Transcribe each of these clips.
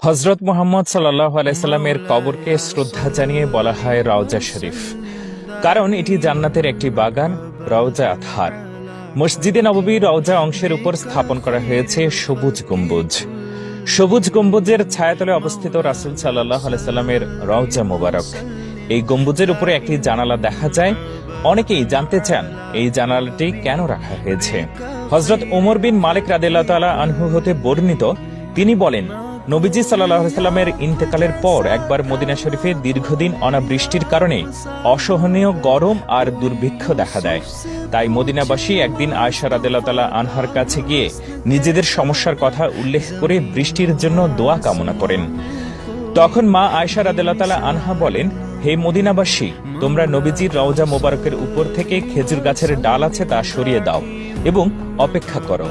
হযরত মুহাম্মদ সাল্লাল্লাহু আলাইহি সাল্লামের কবরকে শ্রদ্ধা জানিয়ে বলা হয় রওজা শরীফ, কারণ এটি জান্নাতের একটি বাগান, রওজা আতহার। মসজিদে নববীর রওজা অংশের উপর স্থাপন করা হয়েছে সবুজ গম্বুজ। সবুজ গম্বুজের ছায়াতলে অবস্থিত রাসূল সাল্লাল্লাহু আলাইহি সাল্লামের রওজা মোবারক। এই গম্বুজের উপরে একটি জানালা দেখা যায়। অনেকেই জানতে চান এই জানালাটি কেন রাখা হয়েছে। হযরত ওমর বিন মালিক রাদিয়াল্লাহু তাআলা আনহু হতে বর্ণিত, তিনি বলেন, নবীজি সাল্লাল্লাহু আলাইহি সাল্লামের ইন্তেকালের পর একবার মদিনা শরীফে দীর্ঘদিন অনাবৃষ্টির কারণে অসহনীয় গরম আর দুর্ভিক্ষ দেখা দেয়। তাই মদিনাবাসী একদিন আয়েশা রাদিয়াল্লাহু তাআলা আনহার কাছে গিয়ে নিজেদের সমস্যার কথা উল্লেখ করে বৃষ্টির জন্য দোয়া কামনা করেন। তখন মা আয়েশা রাদিয়াল্লাহু তাআলা আনহা বলেন, হে মদিনাবাসী, তোমরা নবীজির রওজা মোবারকের উপর থেকে খেজুর গাছের ডাল আছে তা সরিয়ে দাও এবং অপেক্ষা করো।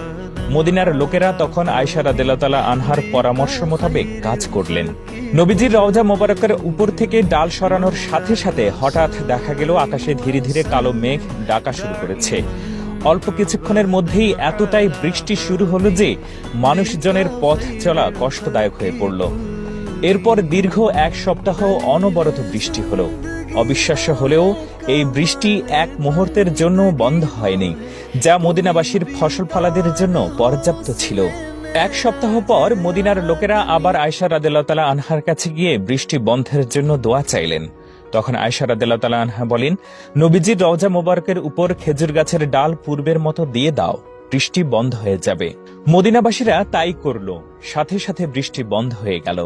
মদিনার লোকেরা তখন আয়েশা রাদিয়াল্লাহু তাআলা আনহার পরামর্শ মোতাবেক কাজ করলেন। নবীজির রওজা মোবারকের উপর থেকে ডাল সরানোর সাথে সাথে হঠাৎ দেখা গেল আকাশে ধীরে ধীরে কালো মেঘ ডাকা শুরু করেছে। অল্প কিছুক্ষণের মধ্যেই এতটাই বৃষ্টি শুরু হলো যে মানুষজনের পথ চলা কষ্টদায়ক হয়ে পড়ল। এরপর দীর্ঘ এক সপ্তাহ অনবরত বৃষ্টি হলো। অবিশ্বাস্য হলেও এই বৃষ্টি এক মুহূর্তের জন্য বন্ধ হয়নি, যা মদিনাবাসীর ফসল ফলাদের জন্য পর্যাপ্ত ছিল। এক সপ্তাহ পর মদিনার লোকেরা আবার আয়েশা রাদিয়াল্লাহু তাআলা আনহার কাছে গিয়ে বৃষ্টি বন্ধের জন্য দোয়া চাইলেন। তখন আয়েশা রাদিয়াল্লাহু তাআলা আনহা বলেন, নবীজির রওজা মোবারকের উপর খেজুর গাছের ডাল পূর্বের মতো দিয়ে দাও, বৃষ্টি বন্ধ হয়ে যাবে। মদিনাবাসীরা তাই করল, সাথে সাথে বৃষ্টি বন্ধ হয়ে গেল।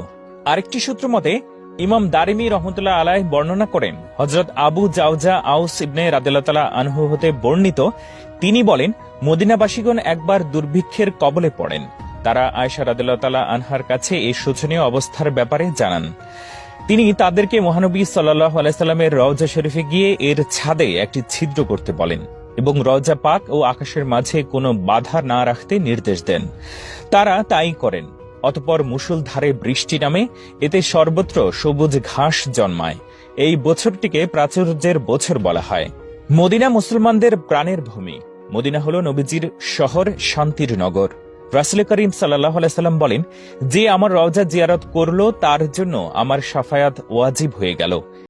আরেকটি সূত্র মতে ইমাম দারিমি রহমতুল্লাহ আলাইহি বর্ণনা করেন, হযরত আবু জাওজা আউস ইবনে রাদিয়াল্লাহু তাআলা আনহু হতে বর্ণিত, তিনি বলেন, মদিনাবাসীগণ একবার দুর্ভিক্ষের কবলে পড়েন। তারা আয়েশা রাদিয়াল্লাহু তাআলা আনহার কাছে এই শোচনীয় অবস্থার ব্যাপারে জানান। তিনি তাদেরকে মহানবী সাল্লাল্লাহু আলাইহি সাল্লামের রওজা শরীফে গিয়ে এর ছাদে একটি ছিদ্র করতে বলেন এবং রওজা পাক ও আকাশের মাঝে কোনো বাধা না রাখতে নির্দেশ দেন। তারা তাই করেন। অতঃপর মুষলধারে বৃষ্টি নামে, এতে সর্বত্র সবুজ ঘাস জন্মায়। এই বছরটিকে প্রাচুর্যের বছর বলা হয়। মদিনা মুসলমানদের প্রাণের ভূমি। মদিনা হল নবীজির শহর, শান্তির নগর। রাসূল করিম সাল্লাল্লাহু আলাইহি সাল্লাম বলেন, যে আমার রওজা জিয়ারত করল তার জন্য আমার শাফায়াত ওয়াজিব হয়ে গেল।